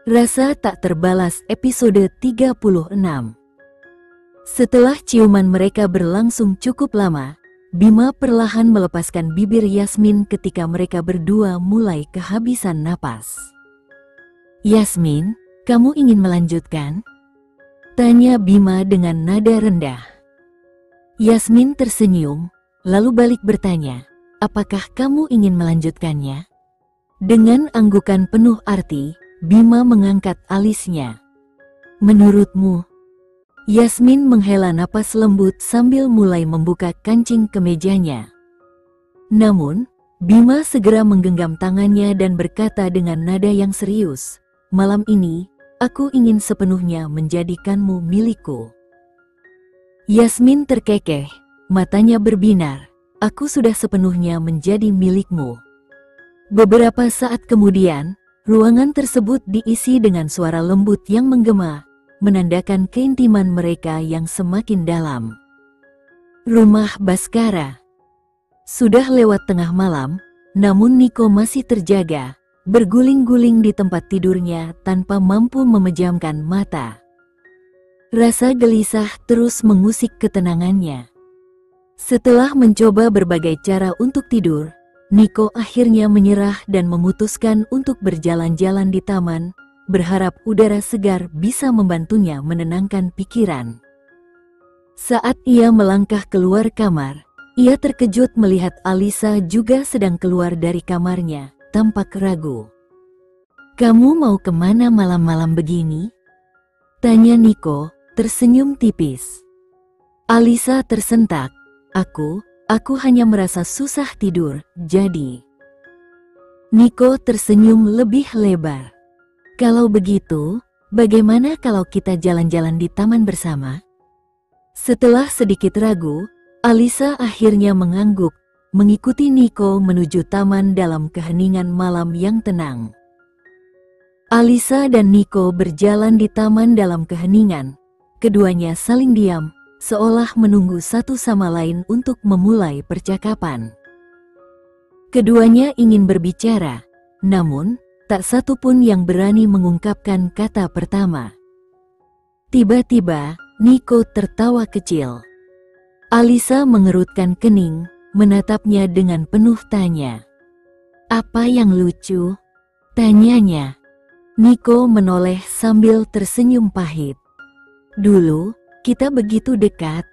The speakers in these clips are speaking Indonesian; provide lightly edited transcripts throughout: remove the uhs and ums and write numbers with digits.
Rasa tak terbalas episode 36. Setelah ciuman mereka berlangsung cukup lama, Bima perlahan melepaskan bibir Yasmin ketika mereka berdua mulai kehabisan napas. "Yasmin, kamu ingin melanjutkan?" tanya Bima dengan nada rendah. Yasmin tersenyum, lalu balik bertanya, "Apakah kamu ingin melanjutkannya?" Dengan anggukan penuh arti, Bima mengangkat alisnya. "Menurutmu?" Yasmin menghela napas lembut sambil mulai membuka kancing kemejanya. Namun, Bima segera menggenggam tangannya dan berkata dengan nada yang serius, "Malam ini, aku ingin sepenuhnya menjadikanmu milikku." Yasmin terkekeh, matanya berbinar, "Aku sudah sepenuhnya menjadi milikmu." Beberapa saat kemudian, ruangan tersebut diisi dengan suara lembut yang menggema, menandakan keintiman mereka yang semakin dalam. Rumah Baskara. Sudah lewat tengah malam, namun Niko masih terjaga, berguling-guling di tempat tidurnya tanpa mampu memejamkan mata. Rasa gelisah terus mengusik ketenangannya. Setelah mencoba berbagai cara untuk tidur, Niko akhirnya menyerah dan memutuskan untuk berjalan-jalan di taman, berharap udara segar bisa membantunya menenangkan pikiran. Saat ia melangkah keluar kamar, ia terkejut melihat Alisa juga sedang keluar dari kamarnya, tampak ragu. "Kamu mau kemana malam-malam begini?" tanya Niko, tersenyum tipis. Alisa tersentak, Aku hanya merasa susah tidur, jadi." Niko tersenyum lebih lebar. "Kalau begitu, bagaimana kalau kita jalan-jalan di taman bersama?" Setelah sedikit ragu, Alisa akhirnya mengangguk, mengikuti Niko menuju taman dalam keheningan malam yang tenang. Alisa dan Niko berjalan di taman dalam keheningan. Keduanya saling diam, seolah menunggu satu sama lain untuk memulai percakapan. Keduanya ingin berbicara, namun tak satu pun yang berani mengungkapkan kata pertama. Tiba-tiba, Niko tertawa kecil. Alisa mengerutkan kening, menatapnya dengan penuh tanya. "Apa yang lucu?" tanyanya. Niko menoleh sambil tersenyum pahit. "Dulu, kita begitu dekat.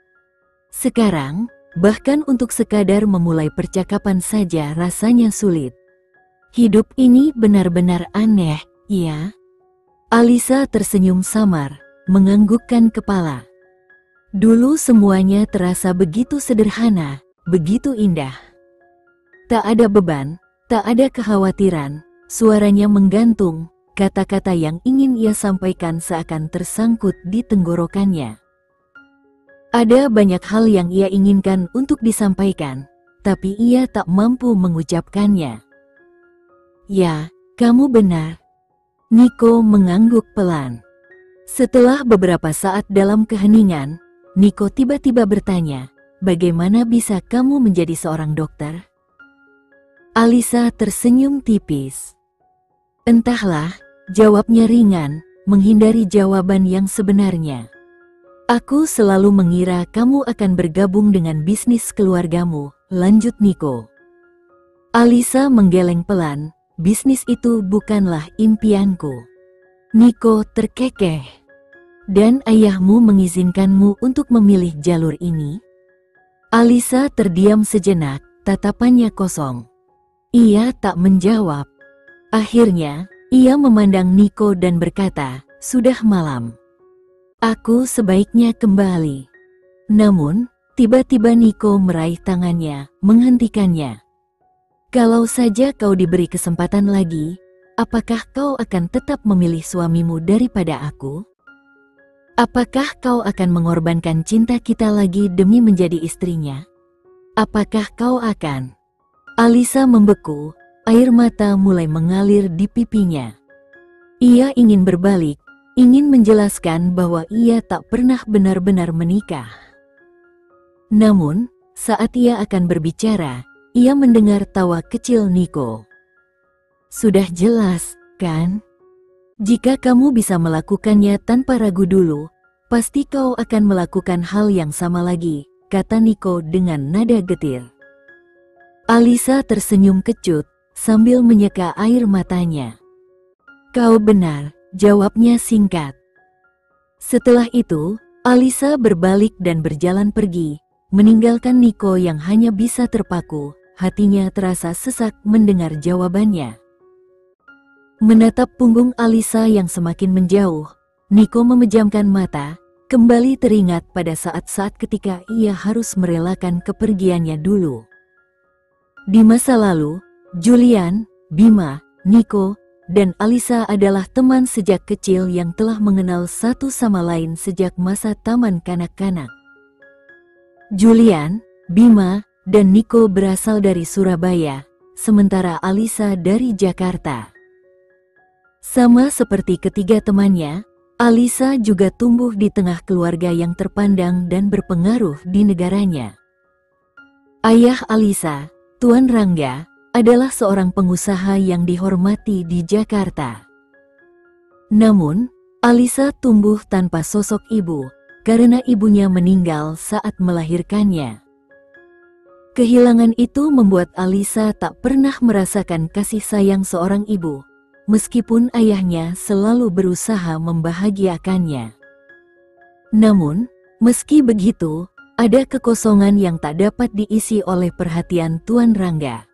Sekarang, bahkan untuk sekadar memulai percakapan saja rasanya sulit. Hidup ini benar-benar aneh, ya?" Alisa tersenyum samar, menganggukkan kepala. "Dulu semuanya terasa begitu sederhana, begitu indah. Tak ada beban, tak ada kekhawatiran, suaranya menggantung, kata-kata yang ingin ia sampaikan seakan tersangkut di tenggorokannya. Ada banyak hal yang ia inginkan untuk disampaikan, tapi ia tak mampu mengucapkannya." "Ya, kamu benar." Niko mengangguk pelan. Setelah beberapa saat dalam keheningan, Niko tiba-tiba bertanya, "Bagaimana bisa kamu menjadi seorang dokter?" Alisa tersenyum tipis. "Entahlah," jawabnya ringan, menghindari jawaban yang sebenarnya. "Aku selalu mengira kamu akan bergabung dengan bisnis keluargamu," lanjut Niko. Alisa menggeleng pelan, "Bisnis itu bukanlah impianku." Niko terkekeh. "Dan ayahmu mengizinkanmu untuk memilih jalur ini?" Alisa terdiam sejenak, tatapannya kosong. Ia tak menjawab. Akhirnya, ia memandang Niko dan berkata, "Sudah malam. Aku sebaiknya kembali." Namun, tiba-tiba Niko meraih tangannya, menghentikannya. "Kalau saja kau diberi kesempatan lagi, apakah kau akan tetap memilih suamimu daripada aku? Apakah kau akan mengorbankan cinta kita lagi demi menjadi istrinya? Apakah kau akan?" Alisa membeku, air mata mulai mengalir di pipinya. Ia ingin berbalik, ingin menjelaskan bahwa ia tak pernah benar-benar menikah. Namun, saat ia akan berbicara, ia mendengar tawa kecil Niko. "Sudah jelas, kan?" Jika kamu bisa melakukannya tanpa ragu dulu, pasti kau akan melakukan hal yang sama lagi, kata Nico dengan nada getir. Alisa tersenyum kecut, sambil menyeka air matanya. Kau benar, jawabnya singkat. Setelah itu, Alisa berbalik dan berjalan pergi, meninggalkan Nico yang hanya bisa terpaku, hatinya terasa sesak mendengar jawabannya. Menatap punggung Alisa yang semakin menjauh, Nico memejamkan mata, kembali teringat pada saat-saat ketika ia harus merelakan kepergiannya dulu. Di masa lalu, Julian, Bima, Nico, dan Alisa adalah teman sejak kecil yang telah mengenal satu sama lain sejak masa taman kanak-kanak. Julian, Bima, dan Nico berasal dari Surabaya, sementara Alisa dari Jakarta. Sama seperti ketiga temannya, Alisa juga tumbuh di tengah keluarga yang terpandang dan berpengaruh di negaranya. Ayah Alisa, Tuan Rangga, adalah seorang pengusaha yang dihormati di Jakarta. Namun, Alisa tumbuh tanpa sosok ibu, karena ibunya meninggal saat melahirkannya. Kehilangan itu membuat Alisa tak pernah merasakan kasih sayang seorang ibu, meskipun ayahnya selalu berusaha membahagiakannya. Namun, meski begitu, ada kekosongan yang tak dapat diisi oleh perhatian Tuan Rangga.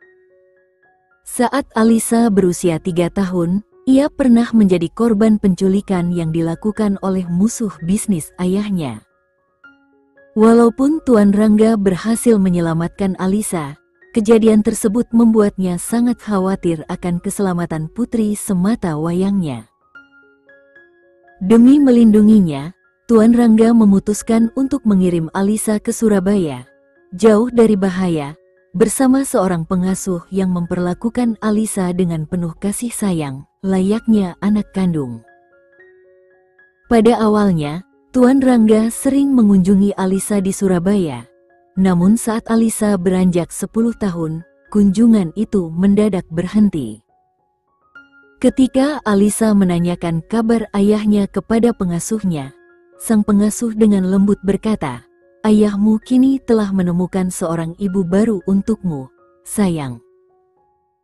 Saat Alisa berusia 3 tahun, ia pernah menjadi korban penculikan yang dilakukan oleh musuh bisnis ayahnya. Walaupun Tuan Rangga berhasil menyelamatkan Alisa, kejadian tersebut membuatnya sangat khawatir akan keselamatan putri semata wayangnya. Demi melindunginya, Tuan Rangga memutuskan untuk mengirim Alisa ke Surabaya, jauh dari bahaya, bersama seorang pengasuh yang memperlakukan Alisa dengan penuh kasih sayang, layaknya anak kandung. Pada awalnya, Tuan Rangga sering mengunjungi Alisa di Surabaya. Namun saat Alisa beranjak 10 tahun, kunjungan itu mendadak berhenti. Ketika Alisa menanyakan kabar ayahnya kepada pengasuhnya, sang pengasuh dengan lembut berkata, "Ayahmu kini telah menemukan seorang ibu baru untukmu, sayang.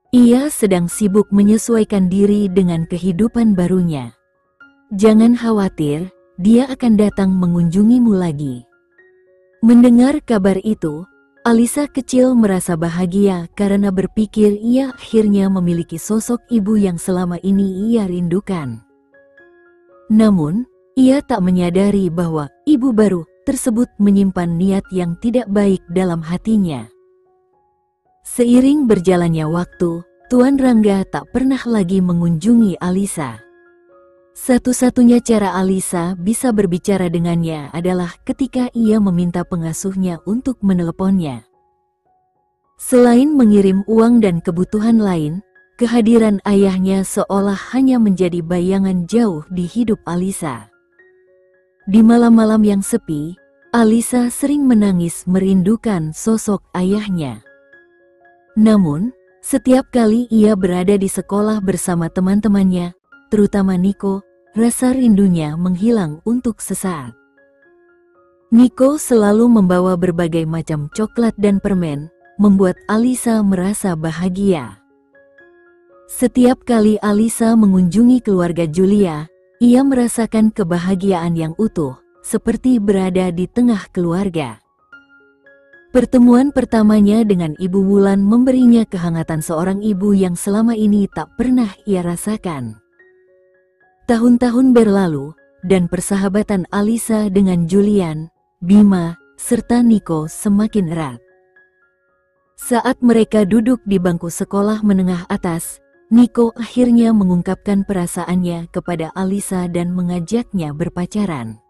Ia sedang sibuk menyesuaikan diri dengan kehidupan barunya. Jangan khawatir, dia akan datang mengunjungimu lagi." Mendengar kabar itu, Alisa kecil merasa bahagia karena berpikir ia akhirnya memiliki sosok ibu yang selama ini ia rindukan. Namun, ia tak menyadari bahwa ibu baru tersebut menyimpan niat yang tidak baik dalam hatinya. Seiring berjalannya waktu, Tuan Rangga tak pernah lagi mengunjungi Alisa. Satu-satunya cara Alisa bisa berbicara dengannya adalah ketika ia meminta pengasuhnya untuk meneleponnya. Selain mengirim uang dan kebutuhan lain, kehadiran ayahnya seolah hanya menjadi bayangan jauh di hidup Alisa. Di malam-malam yang sepi, Alisa sering menangis merindukan sosok ayahnya. Namun, setiap kali ia berada di sekolah bersama teman-temannya, terutama Nico, rasa rindunya menghilang untuk sesaat. Nico selalu membawa berbagai macam coklat dan permen, membuat Alisa merasa bahagia. Setiap kali Alisa mengunjungi keluarga Julia, ia merasakan kebahagiaan yang utuh, seperti berada di tengah keluarga. Pertemuan pertamanya dengan Ibu Wulan memberinya kehangatan seorang ibu yang selama ini tak pernah ia rasakan. Tahun-tahun berlalu, dan persahabatan Alisa dengan Julian, Bima, serta Nico semakin erat. Saat mereka duduk di bangku sekolah menengah atas, Nico akhirnya mengungkapkan perasaannya kepada Alisa dan mengajaknya berpacaran.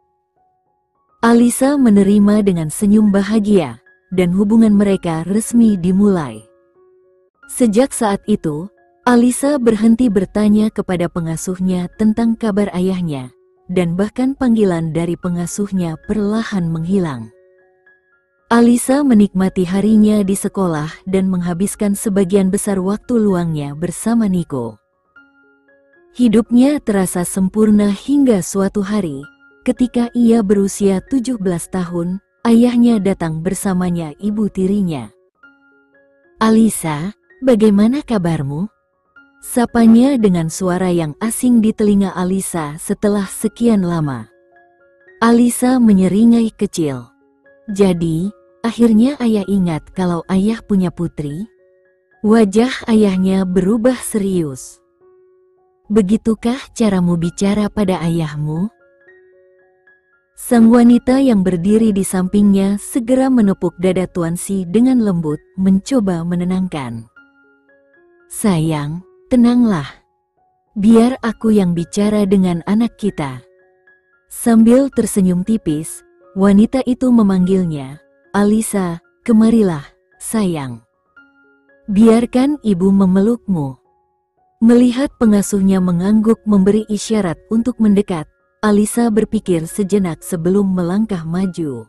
Alisa menerima dengan senyum bahagia, dan hubungan mereka resmi dimulai. Sejak saat itu, Alisa berhenti bertanya kepada pengasuhnya tentang kabar ayahnya, dan bahkan panggilan dari pengasuhnya perlahan menghilang. Alisa menikmati harinya di sekolah dan menghabiskan sebagian besar waktu luangnya bersama Nico. Hidupnya terasa sempurna hingga suatu hari, ketika ia berusia 17 tahun, ayahnya datang bersamanya ibu tirinya. "Alisa, bagaimana kabarmu?" Sapanya dengan suara yang asing di telinga Alisa setelah sekian lama. Alisa menyeringai kecil. "Jadi, akhirnya ayah ingat kalau ayah punya putri?" Wajah ayahnya berubah serius. "Begitukah caramu bicara pada ayahmu?" Sang wanita yang berdiri di sampingnya segera menepuk dada Tuan Si dengan lembut, mencoba menenangkan. "Sayang, tenanglah. Biar aku yang bicara dengan anak kita." Sambil tersenyum tipis, wanita itu memanggilnya, "Alisa, kemarilah, sayang. Biarkan ibu memelukmu." Melihat pengasuhnya mengangguk memberi isyarat untuk mendekat, Alisa berpikir sejenak sebelum melangkah maju.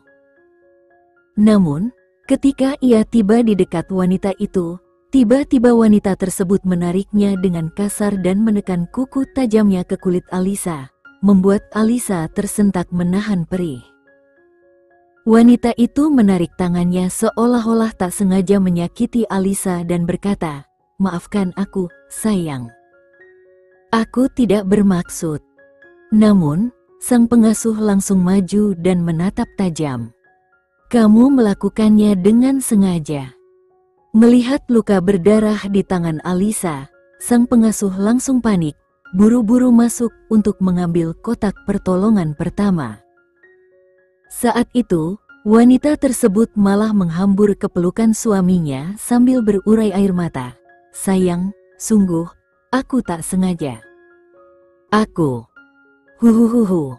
Namun, ketika ia tiba di dekat wanita itu, tiba-tiba wanita tersebut menariknya dengan kasar dan menekan kuku tajamnya ke kulit Alisa, membuat Alisa tersentak menahan perih. Wanita itu menarik tangannya seolah-olah tak sengaja menyakiti Alisa dan berkata, "Maafkan aku, sayang. Aku tidak bermaksud." Namun, sang pengasuh langsung maju dan menatap tajam. "Kamu melakukannya dengan sengaja." Melihat luka berdarah di tangan Alisa, sang pengasuh langsung panik, buru-buru masuk untuk mengambil kotak pertolongan pertama. Saat itu, wanita tersebut malah menghambur ke pelukan suaminya sambil berurai air mata. "Sayang, sungguh, aku tak sengaja. Aku..." Huhuhuhu.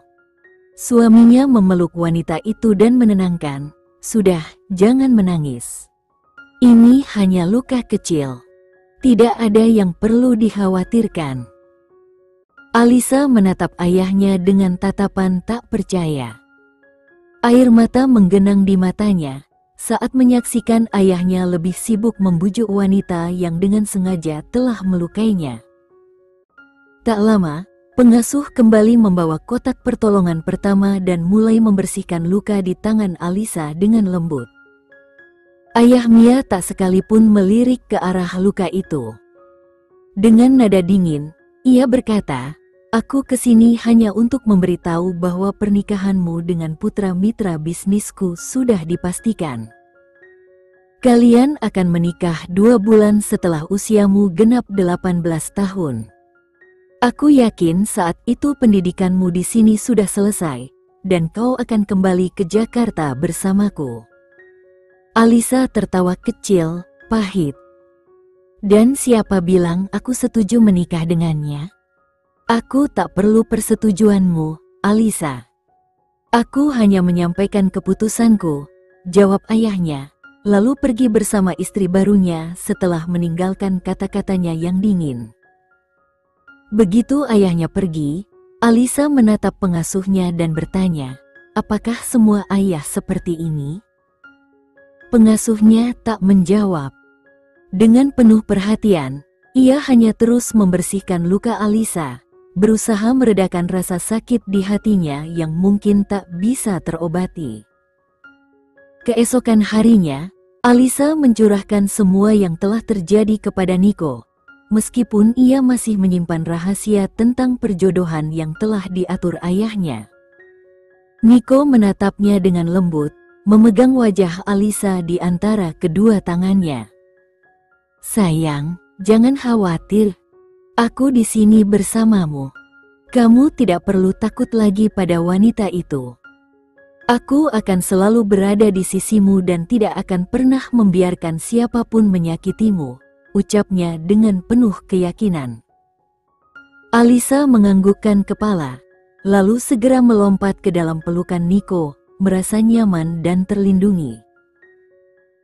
Suaminya memeluk wanita itu dan menenangkan, "Sudah, jangan menangis. Ini hanya luka kecil. Tidak ada yang perlu dikhawatirkan." Alisa menatap ayahnya dengan tatapan tak percaya. Air mata menggenang di matanya saat menyaksikan ayahnya lebih sibuk membujuk wanita yang dengan sengaja telah melukainya. Tak lama, pengasuh kembali membawa kotak pertolongan pertama dan mulai membersihkan luka di tangan Alisa dengan lembut. Ayah Mia tak sekalipun melirik ke arah luka itu. Dengan nada dingin, ia berkata, "Aku kesini hanya untuk memberitahu bahwa pernikahanmu dengan putra mitra bisnisku sudah dipastikan. Kalian akan menikah 2 bulan setelah usiamu genap 18 tahun. Aku yakin saat itu pendidikanmu di sini sudah selesai, dan kau akan kembali ke Jakarta bersamaku." Alisa tertawa kecil, pahit. "Dan siapa bilang aku setuju menikah dengannya? Aku tak perlu persetujuanmu, Alisa. Aku hanya menyampaikan keputusanku," jawab ayahnya, lalu pergi bersama istri barunya setelah meninggalkan kata-katanya yang dingin. Begitu ayahnya pergi, Alisa menatap pengasuhnya dan bertanya, "Apakah semua ayah seperti ini?" Pengasuhnya tak menjawab. Dengan penuh perhatian, ia hanya terus membersihkan luka Alisa, berusaha meredakan rasa sakit di hatinya yang mungkin tak bisa terobati. Keesokan harinya, Alisa mencurahkan semua yang telah terjadi kepada Niko, meskipun ia masih menyimpan rahasia tentang perjodohan yang telah diatur ayahnya. Niko menatapnya dengan lembut, memegang wajah Alisa di antara kedua tangannya. "Sayang, jangan khawatir. Aku di sini bersamamu. Kamu tidak perlu takut lagi pada wanita itu. Aku akan selalu berada di sisimu dan tidak akan pernah membiarkan siapapun menyakitimu," ucapnya dengan penuh keyakinan. Alisa menganggukkan kepala, lalu segera melompat ke dalam pelukan Niko, merasa nyaman dan terlindungi.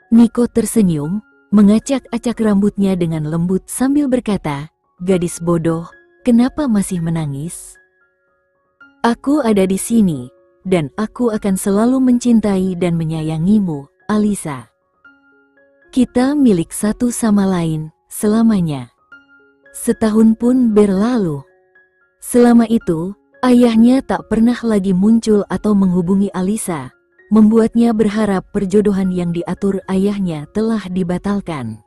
Niko tersenyum, mengacak-acak rambutnya dengan lembut sambil berkata, "Gadis bodoh, kenapa masih menangis? Aku ada di sini, dan aku akan selalu mencintai dan menyayangimu, Alisa. Kita milik satu sama lain selamanya." Setahun pun berlalu. Selama itu, ayahnya tak pernah lagi muncul atau menghubungi Alisa, membuatnya berharap perjodohan yang diatur ayahnya telah dibatalkan.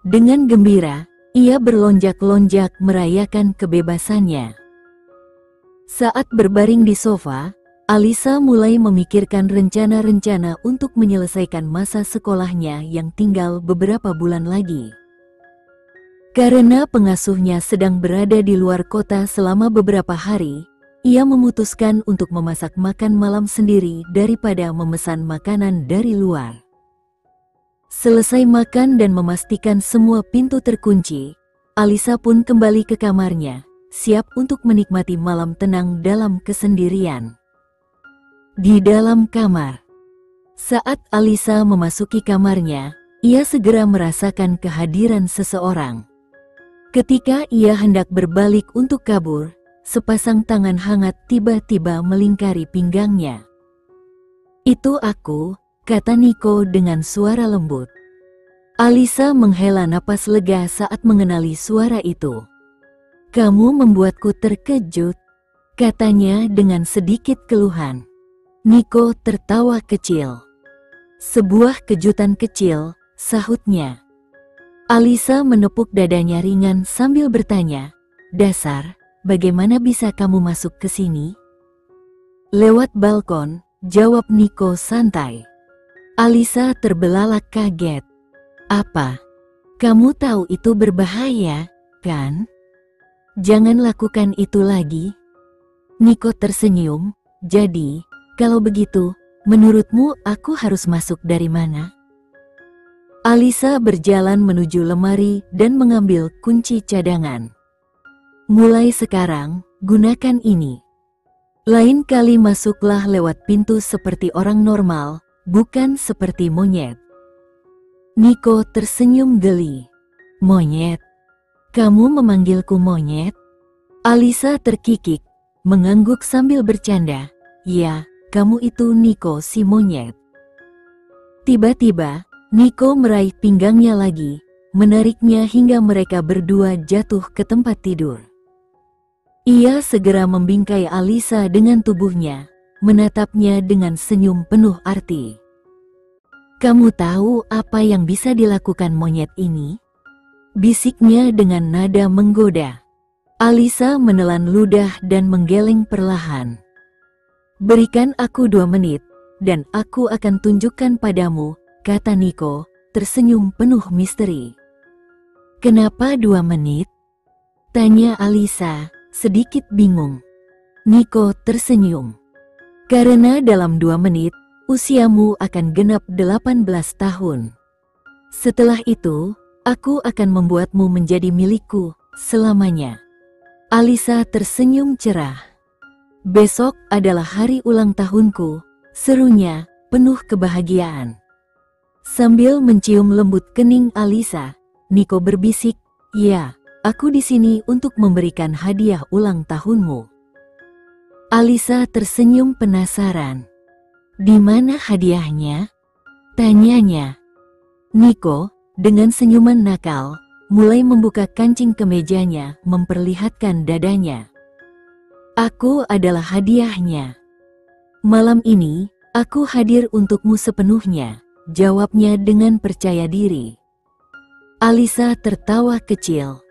Dengan gembira, ia berlonjak-lonjak merayakan kebebasannya. Saat berbaring di sofa, Alisa mulai memikirkan rencana-rencana untuk menyelesaikan masa sekolahnya yang tinggal beberapa bulan lagi. Karena pengasuhnya sedang berada di luar kota selama beberapa hari, ia memutuskan untuk memasak makan malam sendiri daripada memesan makanan dari luar. Selesai makan dan memastikan semua pintu terkunci, Alisa pun kembali ke kamarnya, siap untuk menikmati malam tenang dalam kesendirian. Di dalam kamar, saat Alisa memasuki kamarnya, ia segera merasakan kehadiran seseorang. Ketika ia hendak berbalik untuk kabur, sepasang tangan hangat tiba-tiba melingkari pinggangnya. "Itu aku," kata Nico dengan suara lembut. Alisa menghela napas lega saat mengenali suara itu. "Kamu membuatku terkejut," katanya dengan sedikit keluhan. Nico tertawa kecil. "Sebuah kejutan kecil," sahutnya. Alisa menepuk dadanya ringan sambil bertanya, "Dasar, bagaimana bisa kamu masuk ke sini?" "Lewat balkon," jawab Nico santai. Alisa terbelalak kaget. "Apa? Kamu tahu itu berbahaya, kan? Jangan lakukan itu lagi." Nico tersenyum. "Jadi, kalau begitu, menurutmu aku harus masuk dari mana?" Alisa berjalan menuju lemari dan mengambil kunci cadangan. "Mulai sekarang, gunakan ini. Lain kali masuklah lewat pintu seperti orang normal, bukan seperti monyet." Nico tersenyum geli. "Monyet? Kamu memanggilku monyet?" Alisa terkikik, mengangguk sambil bercanda. "Ya, kamu itu Nico si monyet." Tiba-tiba, Nico meraih pinggangnya lagi, menariknya hingga mereka berdua jatuh ke tempat tidur. Ia segera membingkai Alisa dengan tubuhnya, menatapnya dengan senyum penuh arti. "Kamu tahu apa yang bisa dilakukan monyet ini?" bisiknya dengan nada menggoda. Alisa menelan ludah dan menggeleng perlahan. "Berikan aku 2 menit, dan aku akan tunjukkan padamu," kata Nico, tersenyum penuh misteri. "Kenapa 2 menit? Tanya Alisa, sedikit bingung. Nico tersenyum. "Karena dalam 2 menit, usiamu akan genap 18 tahun. Setelah itu, aku akan membuatmu menjadi milikku selamanya." Alisa tersenyum cerah. "Besok adalah hari ulang tahunku," serunya, penuh kebahagiaan. Sambil mencium lembut kening Alisa, Nico berbisik, "Ya, aku di sini untuk memberikan hadiah ulang tahunmu." Alisa tersenyum penasaran. "Di mana hadiahnya?" tanyanya. Nico, dengan senyuman nakal, mulai membuka kancing kemejanya, memperlihatkan dadanya. "Aku adalah hadiahnya. Malam ini, aku hadir untukmu sepenuhnya," jawabnya dengan percaya diri. Alisa tertawa kecil.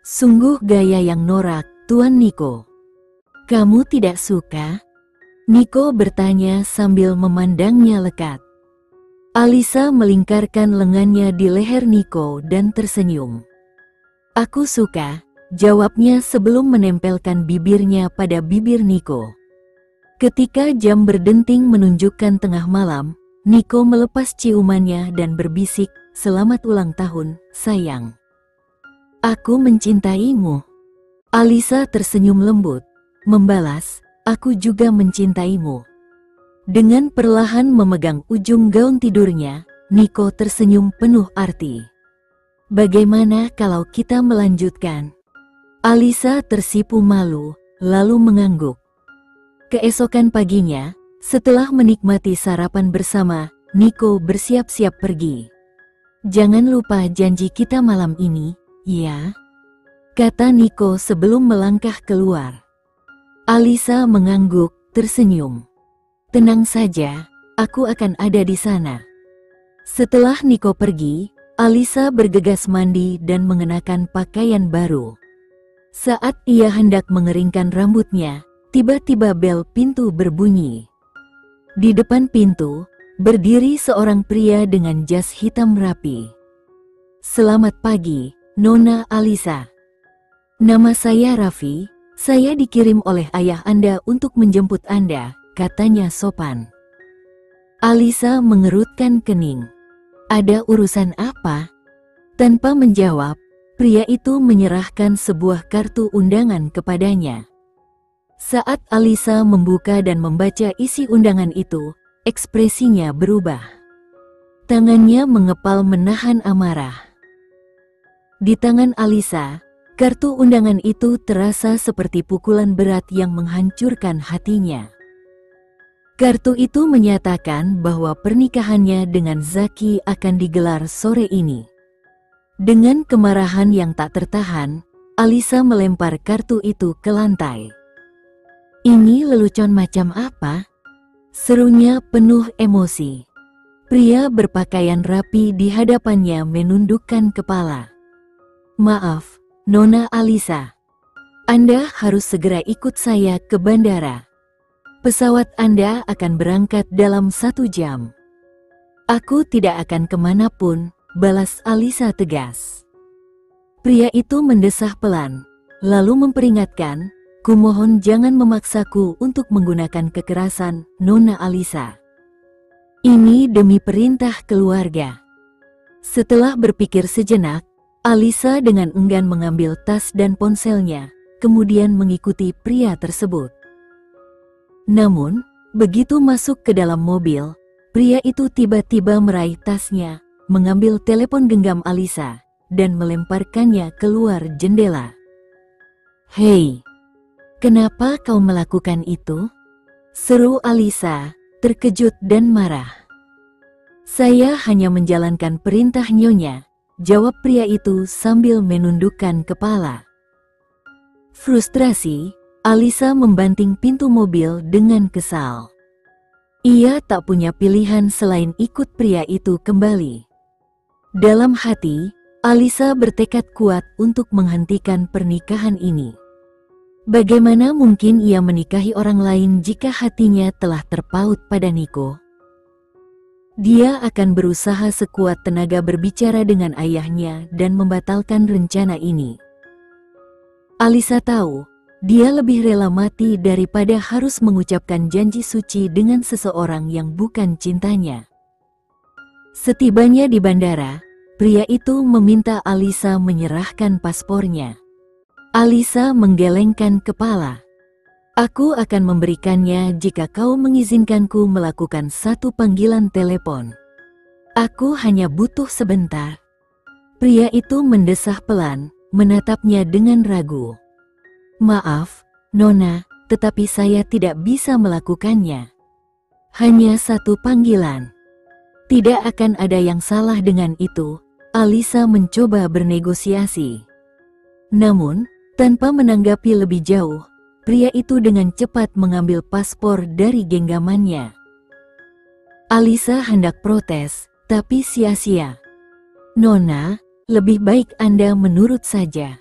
"Sungguh gaya yang norak, Tuan Nico." "Kamu tidak suka?" Nico bertanya sambil memandangnya lekat. Alisa melingkarkan lengannya di leher Nico dan tersenyum. "Aku suka," jawabnya sebelum menempelkan bibirnya pada bibir Nico. Ketika jam berdenting menunjukkan tengah malam, Nico melepas ciumannya dan berbisik, "Selamat ulang tahun, sayang. Aku mencintaimu." Alisa tersenyum lembut, membalas, "Aku juga mencintaimu." Dengan perlahan memegang ujung gaun tidurnya, Nico tersenyum penuh arti. "Bagaimana kalau kita melanjutkan?" Alisa tersipu malu, lalu mengangguk. Keesokan paginya, setelah menikmati sarapan bersama, Nico bersiap-siap pergi. "Jangan lupa janji kita malam ini, ya?" kata Niko sebelum melangkah keluar. Alisa mengangguk, tersenyum. Tenang saja, aku akan ada di sana. Setelah Niko pergi, Alisa bergegas mandi dan mengenakan pakaian baru. Saat ia hendak mengeringkan rambutnya, tiba-tiba bel pintu berbunyi. Di depan pintu, berdiri seorang pria dengan jas hitam rapi. Selamat pagi, Nona Alisa. Nama saya Raffi, saya dikirim oleh ayah Anda untuk menjemput Anda, katanya sopan. Alisa mengerutkan kening. Ada urusan apa? Tanpa menjawab, pria itu menyerahkan sebuah kartu undangan kepadanya. Saat Alisa membuka dan membaca isi undangan itu, ekspresinya berubah. Tangannya mengepal menahan amarah. Di tangan Alisa, kartu undangan itu terasa seperti pukulan berat yang menghancurkan hatinya. Kartu itu menyatakan bahwa pernikahannya dengan Zaki akan digelar sore ini. Dengan kemarahan yang tak tertahan, Alisa melempar kartu itu ke lantai. Ini lelucon macam apa? Serunya penuh emosi. Pria berpakaian rapi di hadapannya menundukkan kepala. Maaf, Nona Alisa. Anda harus segera ikut saya ke bandara. Pesawat Anda akan berangkat dalam 1 jam. Aku tidak akan kemanapun, balas Alisa tegas. Pria itu mendesah pelan, lalu memperingatkan, kumohon jangan memaksaku untuk menggunakan kekerasan, Nona Alisa. Ini demi perintah keluarga. Setelah berpikir sejenak, Alisa dengan enggan mengambil tas dan ponselnya, kemudian mengikuti pria tersebut. Namun, begitu masuk ke dalam mobil, pria itu tiba-tiba meraih tasnya, mengambil telepon genggam Alisa, dan melemparkannya keluar jendela. Hei, kenapa kau melakukan itu? Seru Alisa, terkejut dan marah. Saya hanya menjalankan perintah nyonya, jawab pria itu sambil menundukkan kepala. Frustrasi, Alisa membanting pintu mobil dengan kesal. Ia tak punya pilihan selain ikut pria itu kembali. Dalam hati, Alisa bertekad kuat untuk menghentikan pernikahan ini. Bagaimana mungkin ia menikahi orang lain jika hatinya telah terpaut pada Niko? Dia akan berusaha sekuat tenaga berbicara dengan ayahnya dan membatalkan rencana ini. Alisa tahu, dia lebih rela mati daripada harus mengucapkan janji suci dengan seseorang yang bukan cintanya. Setibanya di bandara, pria itu meminta Alisa menyerahkan paspornya. Alisa menggelengkan kepala. Aku akan memberikannya jika kau mengizinkanku melakukan 1 panggilan telepon. Aku hanya butuh sebentar. Pria itu mendesah pelan, menatapnya dengan ragu. Maaf, Nona, tetapi saya tidak bisa melakukannya. Hanya 1 panggilan. Tidak akan ada yang salah dengan itu, Alisa mencoba bernegosiasi. Namun, tanpa menanggapi lebih jauh, pria itu dengan cepat mengambil paspor dari genggamannya. Alisa hendak protes, tapi sia-sia. Nona, lebih baik Anda menurut saja.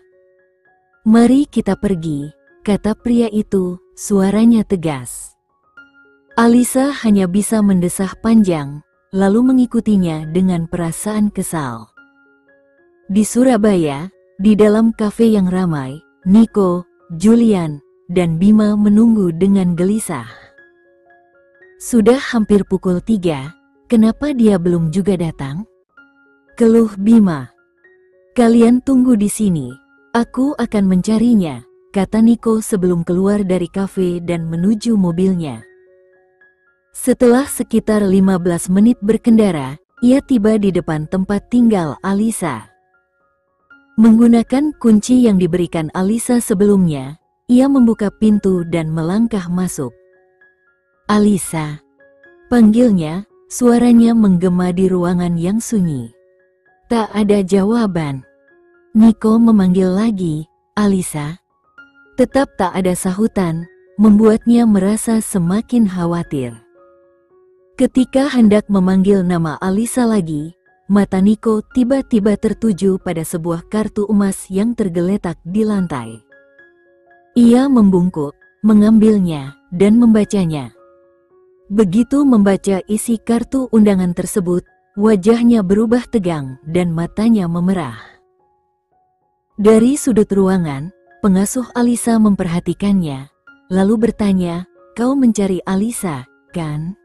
Mari kita pergi, kata pria itu, suaranya tegas. Alisa hanya bisa mendesah panjang, lalu mengikutinya dengan perasaan kesal. Di Surabaya, di dalam kafe yang ramai, Niko, Julian, dan Bima menunggu dengan gelisah. Sudah hampir pukul 3, kenapa dia belum juga datang? Keluh Bima. Kalian tunggu di sini, aku akan mencarinya, kata Niko sebelum keluar dari kafe dan menuju mobilnya. Setelah sekitar 15 menit berkendara, ia tiba di depan tempat tinggal Alisa. Menggunakan kunci yang diberikan Alisa sebelumnya, ia membuka pintu dan melangkah masuk. Alisa, panggilnya, suaranya menggema di ruangan yang sunyi. Tak ada jawaban. Niko memanggil lagi, Alisa?" Tetap tak ada sahutan, membuatnya merasa semakin khawatir. Ketika hendak memanggil nama Alisa lagi, mata Niko tiba-tiba tertuju pada sebuah kartu emas yang tergeletak di lantai. Ia membungkuk, mengambilnya, dan membacanya. Begitu membaca isi kartu undangan tersebut, wajahnya berubah tegang dan matanya memerah. Dari sudut ruangan, pengasuh Alisa memperhatikannya, lalu bertanya, "Kau mencari Alisa, kan?"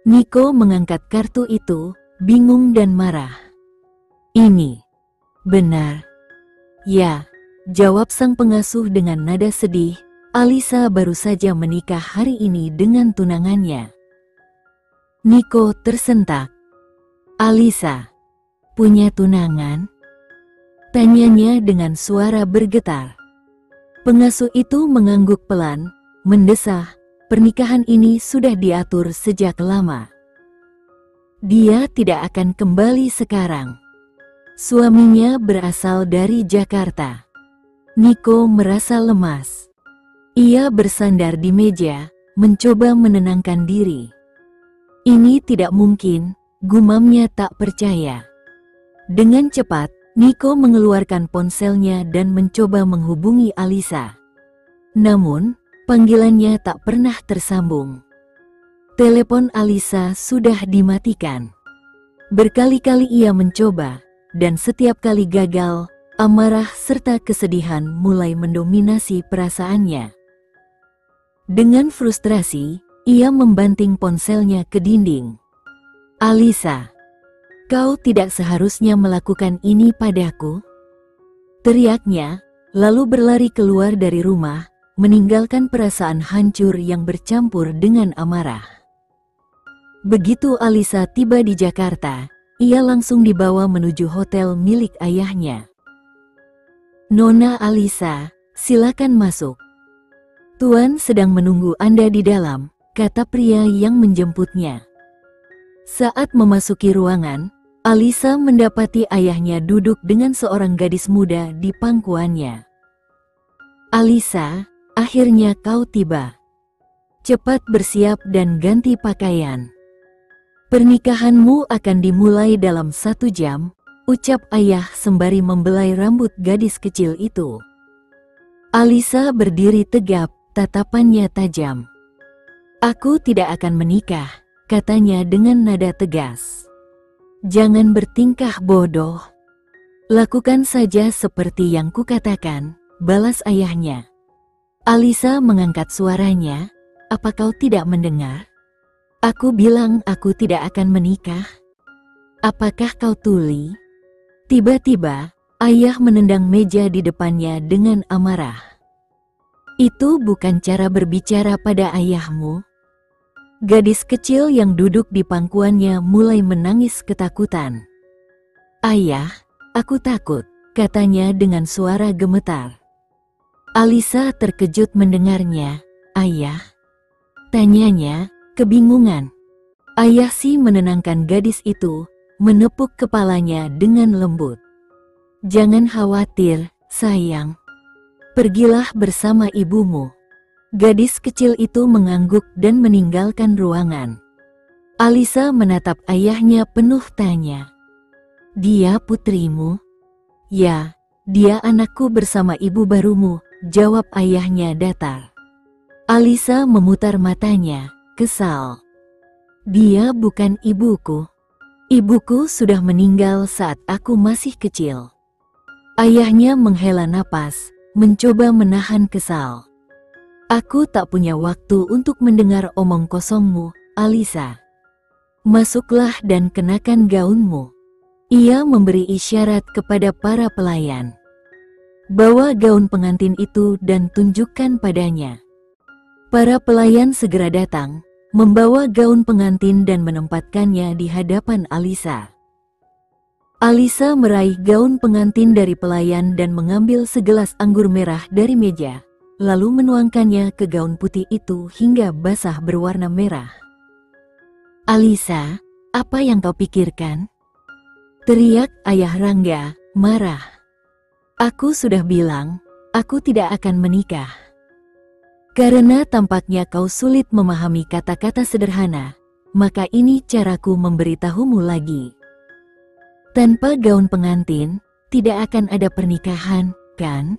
Niko mengangkat kartu itu, bingung dan marah. "Ini benar." "Ya," jawab sang pengasuh dengan nada sedih, "Alisa baru saja menikah hari ini dengan tunangannya." Niko tersentak. "Alisa punya tunangan?" tanyanya dengan suara bergetar. Pengasuh itu mengangguk pelan, mendesah, "Pernikahan ini sudah diatur sejak lama. Dia tidak akan kembali sekarang. Suaminya berasal dari Jakarta." Niko merasa lemas. Ia bersandar di meja, mencoba menenangkan diri. "Ini tidak mungkin," gumamnya tak percaya. Dengan cepat, Niko mengeluarkan ponselnya dan mencoba menghubungi Alisa. Namun, panggilannya tak pernah tersambung. Telepon Alisa sudah dimatikan. Berkali-kali ia mencoba, dan setiap kali gagal, amarah serta kesedihan mulai mendominasi perasaannya. Dengan frustrasi, ia membanting ponselnya ke dinding. "Alisa, kau tidak seharusnya melakukan ini padaku," teriaknya, lalu berlari keluar dari rumah, meninggalkan perasaan hancur yang bercampur dengan amarah. Begitu Alisa tiba di Jakarta, ia langsung dibawa menuju hotel milik ayahnya. "Nona Alisa, silakan masuk. Tuan sedang menunggu Anda di dalam," kata pria yang menjemputnya. Saat memasuki ruangan, Alisa mendapati ayahnya duduk dengan seorang gadis muda di pangkuannya. "Alisa, akhirnya kau tiba. Cepat bersiap dan ganti pakaian. Pernikahanmu akan dimulai dalam 1 jam, ucap ayah sembari membelai rambut gadis kecil itu. Alisa berdiri tegap, tatapannya tajam. "Aku tidak akan menikah," katanya dengan nada tegas. "Jangan bertingkah bodoh. Lakukan saja seperti yang kukatakan," balas ayahnya. Alisa mengangkat suaranya, "Apa kau tidak mendengar? Aku bilang aku tidak akan menikah. Apakah kau tuli?" Tiba-tiba, ayah menendang meja di depannya dengan amarah. "Itu bukan cara berbicara pada ayahmu." Gadis kecil yang duduk di pangkuannya mulai menangis ketakutan. "Ayah, aku takut," katanya dengan suara gemetar. Alisa terkejut mendengarnya. "Ayah?" tanyanya, kebingungan. Ayah si menenangkan gadis itu, menepuk kepalanya dengan lembut. "Jangan khawatir, sayang. Pergilah bersama ibumu." Gadis kecil itu mengangguk dan meninggalkan ruangan. Alisa menatap ayahnya penuh tanya. "Dia putrimu?" "Ya, dia anakku bersama ibu barumu," jawab ayahnya datar. Alisa memutar matanya, kesal. "Dia bukan ibuku. Ibuku sudah meninggal saat aku masih kecil." Ayahnya menghela napas, mencoba menahan kesal. "Aku tak punya waktu untuk mendengar omong kosongmu, Alisa. Masuklah dan kenakan gaunmu." Ia memberi isyarat kepada para pelayan. "Bawa gaun pengantin itu dan tunjukkan padanya." Para pelayan segera datang, membawa gaun pengantin dan menempatkannya di hadapan Alisa. Alisa meraih gaun pengantin dari pelayan dan mengambil segelas anggur merah dari meja, lalu menuangkannya ke gaun putih itu hingga basah berwarna merah. "Alisa, apa yang kau pikirkan?" teriak ayah Rangga, marah. Aku sudah bilang, aku tidak akan menikah. Karena tampaknya kau sulit memahami kata-kata sederhana, maka ini caraku memberitahumu lagi. Tanpa gaun pengantin, tidak akan ada pernikahan, kan?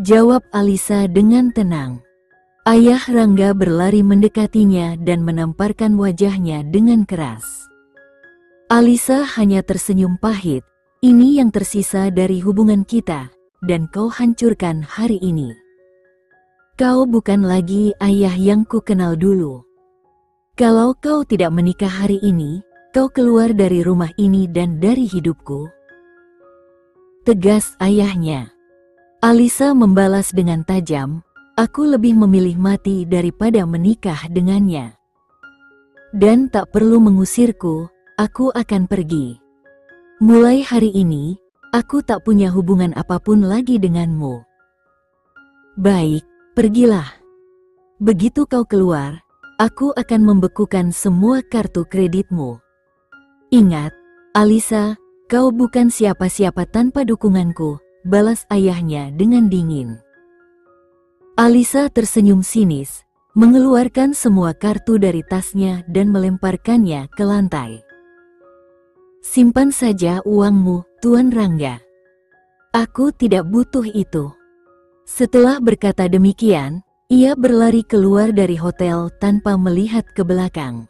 Jawab Alisa dengan tenang. Ayah Rangga berlari mendekatinya dan menamparkan wajahnya dengan keras. Alisa hanya tersenyum pahit. Ini yang tersisa dari hubungan kita, dan kau hancurkan hari ini. Kau bukan lagi ayah yang ku kenal dulu. Kalau kau tidak menikah hari ini, kau keluar dari rumah ini dan dari hidupku. Tegas ayahnya. Alisa membalas dengan tajam, aku lebih memilih mati daripada menikah dengannya. Dan tak perlu mengusirku, aku akan pergi. Mulai hari ini, aku tak punya hubungan apapun lagi denganmu. Baik, pergilah. Begitu kau keluar, aku akan membekukan semua kartu kreditmu. Ingat, Alisa, kau bukan siapa-siapa tanpa dukunganku, balas ayahnya dengan dingin. Alisa tersenyum sinis, mengeluarkan semua kartu dari tasnya dan melemparkannya ke lantai. Simpan saja uangmu, Tuan Rangga. Aku tidak butuh itu. Setelah berkata demikian, ia berlari keluar dari hotel tanpa melihat ke belakang.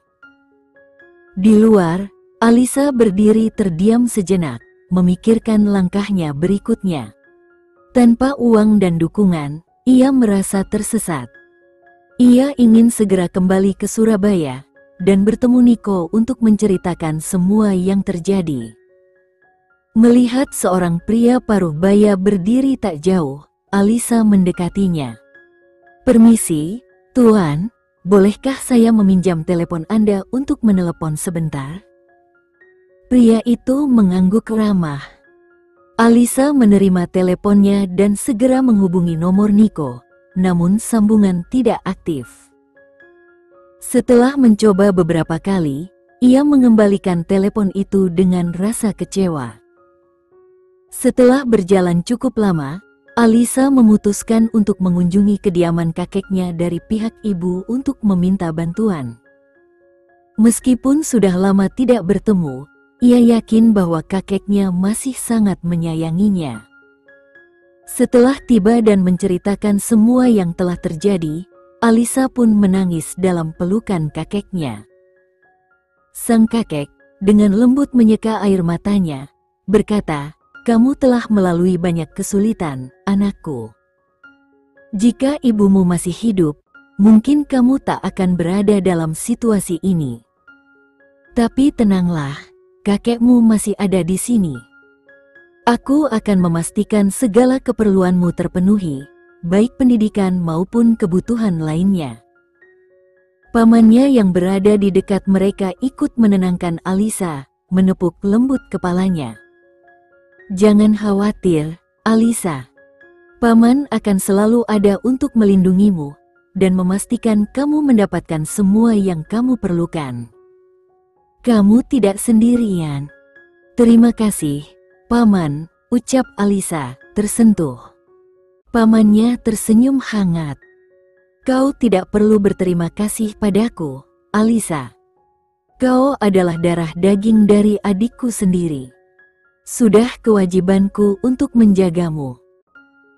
Di luar, Alisa berdiri terdiam sejenak, memikirkan langkahnya berikutnya. Tanpa uang dan dukungan, ia merasa tersesat. Ia ingin segera kembali ke Surabaya dan bertemu Niko untuk menceritakan semua yang terjadi. Melihat seorang pria paruh baya berdiri tak jauh, Alisa mendekatinya. Permisi, Tuan, bolehkah saya meminjam telepon Anda untuk menelepon sebentar? Pria itu mengangguk ramah. Alisa menerima teleponnya dan segera menghubungi nomor Niko, namun sambungan tidak aktif. Setelah mencoba beberapa kali, ia mengembalikan telepon itu dengan rasa kecewa. Setelah berjalan cukup lama, Alisa memutuskan untuk mengunjungi kediaman kakeknya dari pihak ibu untuk meminta bantuan. Meskipun sudah lama tidak bertemu, ia yakin bahwa kakeknya masih sangat menyayanginya. Setelah tiba dan menceritakan semua yang telah terjadi, Alisa pun menangis dalam pelukan kakeknya. Sang kakek, dengan lembut menyeka air matanya, berkata, "Kamu telah melalui banyak kesulitan, anakku. Jika ibumu masih hidup, mungkin kamu tak akan berada dalam situasi ini. Tapi tenanglah, kakekmu masih ada di sini. Aku akan memastikan segala keperluanmu terpenuhi, baik pendidikan maupun kebutuhan lainnya." Pamannya yang berada di dekat mereka ikut menenangkan Alisa, menepuk lembut kepalanya. "Jangan khawatir, Alisa. Paman akan selalu ada untuk melindungimu dan memastikan kamu mendapatkan semua yang kamu perlukan. Kamu tidak sendirian." "Terima kasih, Paman," ucap Alisa, tersentuh. Pamannya tersenyum hangat. "Kau tidak perlu berterima kasih padaku, Alisa. Kau adalah darah daging dari adikku sendiri. Sudah kewajibanku untuk menjagamu."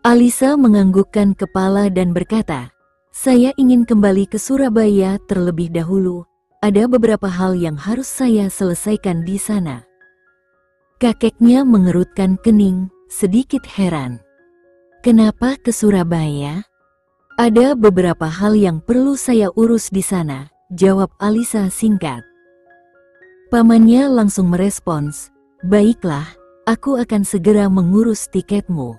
Alisa menganggukkan kepala dan berkata, "Saya ingin kembali ke Surabaya terlebih dahulu. Ada beberapa hal yang harus saya selesaikan di sana." Kakeknya mengerutkan kening, sedikit heran. "Kenapa ke Surabaya?" "Ada beberapa hal yang perlu saya urus di sana," jawab Alisa singkat. Pamannya langsung merespons, "Baiklah, aku akan segera mengurus tiketmu."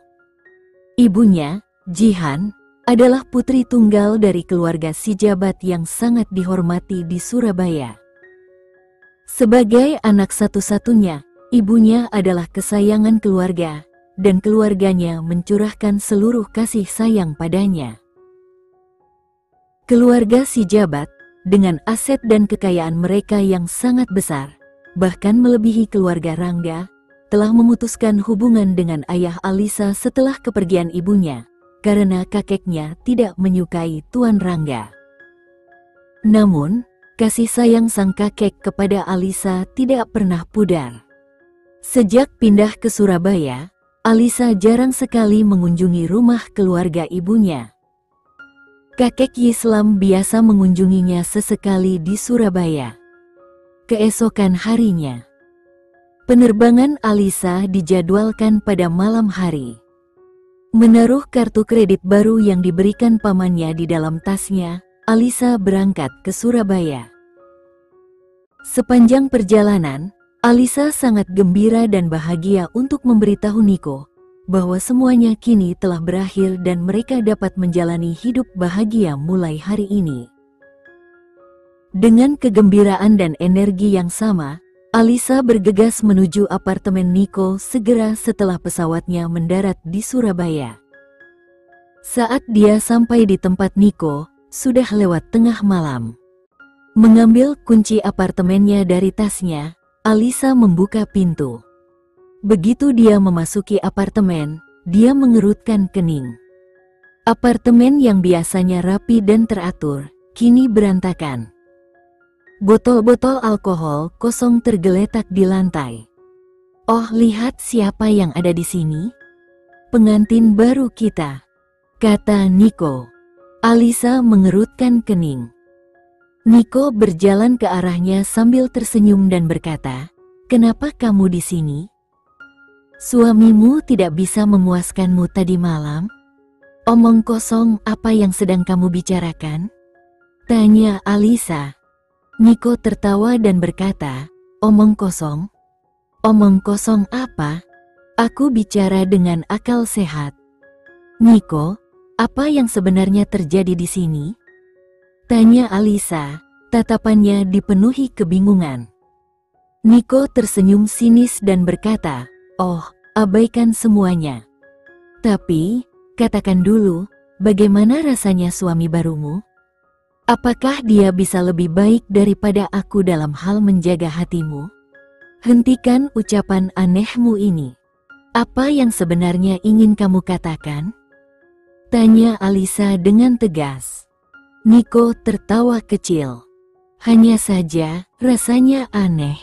Ibunya, Jihan, adalah putri tunggal dari keluarga si jabat yang sangat dihormati di Surabaya. Sebagai anak satu-satunya, ibunya adalah kesayangan keluarga, dan keluarganya mencurahkan seluruh kasih sayang padanya. Keluarga si jabat, dengan aset dan kekayaan mereka yang sangat besar, bahkan melebihi keluarga Rangga, telah memutuskan hubungan dengan ayah Alisa setelah kepergian ibunya, karena kakeknya tidak menyukai Tuan Rangga. Namun, kasih sayang sang kakek kepada Alisa tidak pernah pudar. Sejak pindah ke Surabaya, Alisa jarang sekali mengunjungi rumah keluarga ibunya. Kakek Yislam biasa mengunjunginya sesekali di Surabaya. Keesokan harinya, penerbangan Alisa dijadwalkan pada malam hari. Menaruh kartu kredit baru yang diberikan pamannya di dalam tasnya, Alisa berangkat ke Surabaya. Sepanjang perjalanan, Alisa sangat gembira dan bahagia untuk memberitahu Niko bahwa semuanya kini telah berakhir dan mereka dapat menjalani hidup bahagia mulai hari ini. Dengan kegembiraan dan energi yang sama, Alisa bergegas menuju apartemen Niko segera setelah pesawatnya mendarat di Surabaya. Saat dia sampai di tempat Niko, sudah lewat tengah malam. Mengambil kunci apartemennya dari tasnya, Alisa membuka pintu. Begitu dia memasuki apartemen, dia mengerutkan kening. Apartemen yang biasanya rapi dan teratur, kini berantakan. Botol-botol alkohol kosong tergeletak di lantai. "Oh, lihat siapa yang ada di sini? Pengantin baru kita," kata Niko. Alisa mengerutkan kening. Niko berjalan ke arahnya sambil tersenyum dan berkata, "Kenapa kamu di sini? Suamimu tidak bisa memuaskanmu tadi malam? Omong kosong, apa yang sedang kamu bicarakan?" tanya Alisa. Niko tertawa dan berkata, "Omong kosong? Omong kosong apa? Aku bicara dengan akal sehat." "Niko, apa yang sebenarnya terjadi di sini?" tanya Alisa, tatapannya dipenuhi kebingungan. Niko tersenyum sinis dan berkata, "Oh, abaikan semuanya. Tapi, katakan dulu, bagaimana rasanya suami barumu? Apakah dia bisa lebih baik daripada aku dalam hal menjaga hatimu? Hentikan ucapan anehmu ini. Apa yang sebenarnya ingin kamu katakan?" tanya Alisa dengan tegas. Niko tertawa kecil. "Hanya saja, rasanya aneh.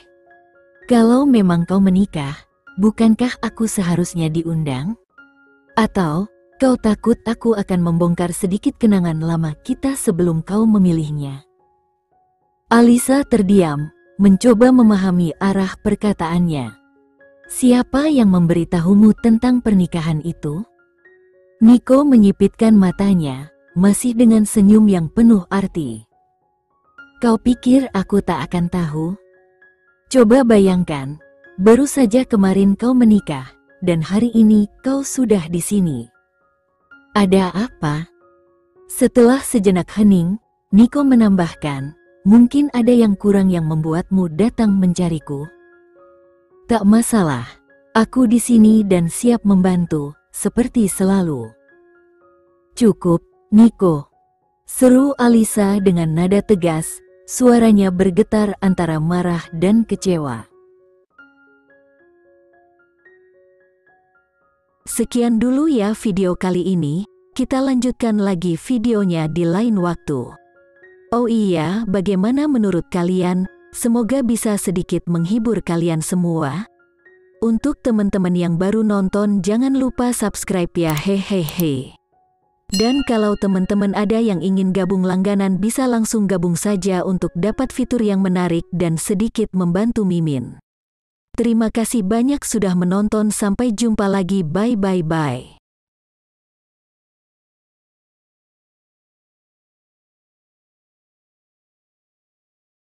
Kalau memang kau menikah, bukankah aku seharusnya diundang? Atau, kau takut aku akan membongkar sedikit kenangan lama kita sebelum kau memilihnya?" Alisa terdiam, mencoba memahami arah perkataannya. "Siapa yang memberitahumu tentang pernikahan itu?" Niko menyipitkan matanya, masih dengan senyum yang penuh arti. "Kau pikir aku tak akan tahu? Coba bayangkan, baru saja kemarin kau menikah, dan hari ini kau sudah di sini. Ada apa?" Setelah sejenak hening, Niko menambahkan, "Mungkin ada yang kurang yang membuatmu datang mencariku." "Tak masalah, aku di sini dan siap membantu, seperti selalu." "Cukup, Niko," seru Alisa dengan nada tegas, suaranya bergetar antara marah dan kecewa. Sekian dulu ya video kali ini, kita lanjutkan lagi videonya di lain waktu. Oh iya, bagaimana menurut kalian? Semoga bisa sedikit menghibur kalian semua. Untuk teman-teman yang baru nonton, jangan lupa subscribe ya, hehehe. Dan kalau teman-teman ada yang ingin gabung langganan, bisa langsung gabung saja untuk dapat fitur yang menarik dan sedikit membantu Mimin. Terima kasih banyak sudah menonton, sampai jumpa lagi, bye.